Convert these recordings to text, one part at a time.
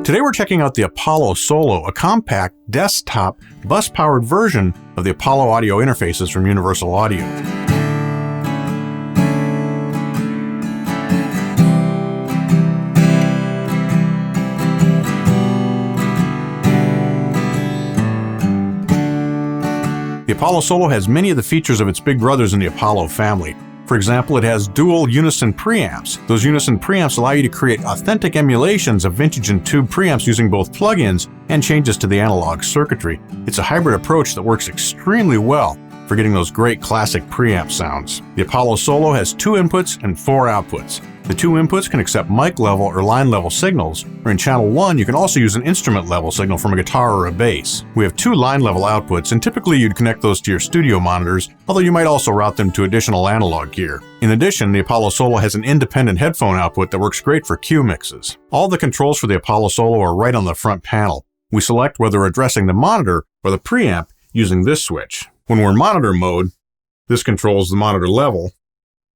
Today we're checking out the Apollo Solo, a compact, desktop, bus-powered version of the Apollo audio interfaces from Universal Audio. The Apollo Solo has many of the features of its big brothers in the Apollo family. For example, it has dual Unison preamps. Those Unison preamps allow you to create authentic emulations of vintage and tube preamps using both plugins and changes to the analog circuitry. It's a hybrid approach that works extremely well for getting those great classic preamp sounds. The Apollo Solo has 2 inputs and 4 outputs. The 2 inputs can accept mic level or line level signals, or in channel 1 you can also use an instrument level signal from a guitar or a bass. We have 2 line level outputs, and typically you'd connect those to your studio monitors, although you might also route them to additional analog gear. In addition, the Apollo Solo has an independent headphone output that works great for cue mixes. All the controls for the Apollo Solo are right on the front panel. We select whether we're addressing the monitor or the preamp using this switch. When we're in monitor mode, this controls the monitor level.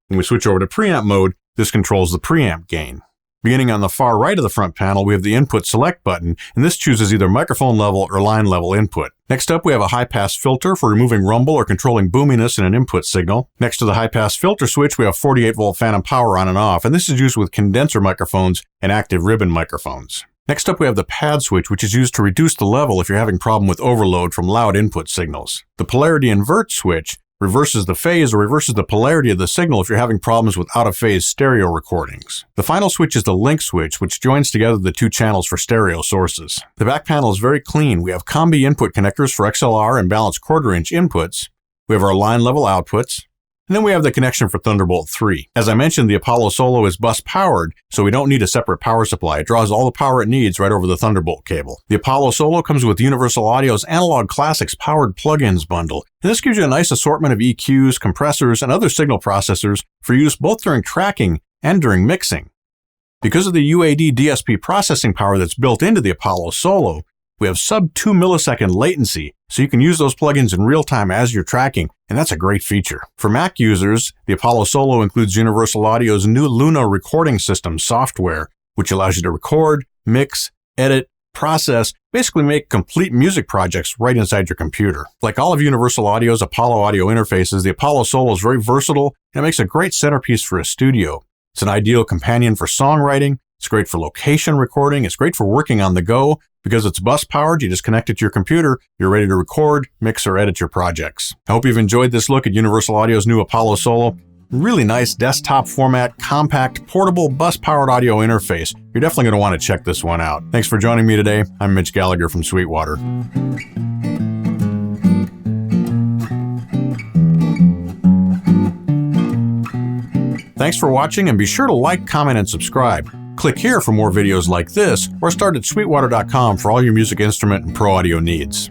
When we switch over to preamp mode, this controls the preamp gain. Beginning on the far right of the front panel, we have the input select button, and this chooses either microphone level or line level input. Next up, we have a high-pass filter for removing rumble or controlling boominess in an input signal. Next to the high-pass filter switch, we have 48-volt phantom power on and off, and this is used with condenser microphones and active ribbon microphones. Next up, we have the pad switch, which is used to reduce the level if you're having problem with overload from loud input signals. The polarity invert switch reverses the phase or reverses the polarity of the signal if you're having problems with out-of-phase stereo recordings. The final switch is the link switch, which joins together the 2 channels for stereo sources. The back panel is very clean. We have combi input connectors for XLR and balanced quarter-inch inputs. We have our line level outputs. And then we have the connection for Thunderbolt 3. As I mentioned, the Apollo Solo is bus powered, so we don't need a separate power supply. It draws all the power it needs right over the Thunderbolt cable. The Apollo Solo comes with Universal Audio's Analog Classics Powered Plug-ins bundle, and this gives you a nice assortment of EQs, compressors, and other signal processors for use both during tracking and during mixing. Because of the UAD DSP processing power that's built into the Apollo Solo, we have sub-2 millisecond latency, so you can use those plugins in real time as you're tracking, and that's a great feature. For Mac users, the Apollo Solo includes Universal Audio's new Luna recording system software, which allows you to record, mix, edit, process, basically make complete music projects right inside your computer. Like all of Universal Audio's Apollo audio interfaces, the Apollo Solo is very versatile, and it makes a great centerpiece for a studio. It's an ideal companion for songwriting. It's great for location recording. It's great for working on the go. Because it's bus powered, you just connect it to your computer, you're ready to record, mix, or edit your projects. I hope you've enjoyed this look at Universal Audio's new Apollo Solo. Really nice desktop format, compact, portable, bus-powered audio interface. You're definitely going to want to check this one out. Thanks for joining me today. I'm Mitch Gallagher from Sweetwater. Thanks for watching, and be sure to like, comment, and subscribe. Click here for more videos like this, or start at sweetwater.com for all your music instrument and pro audio needs.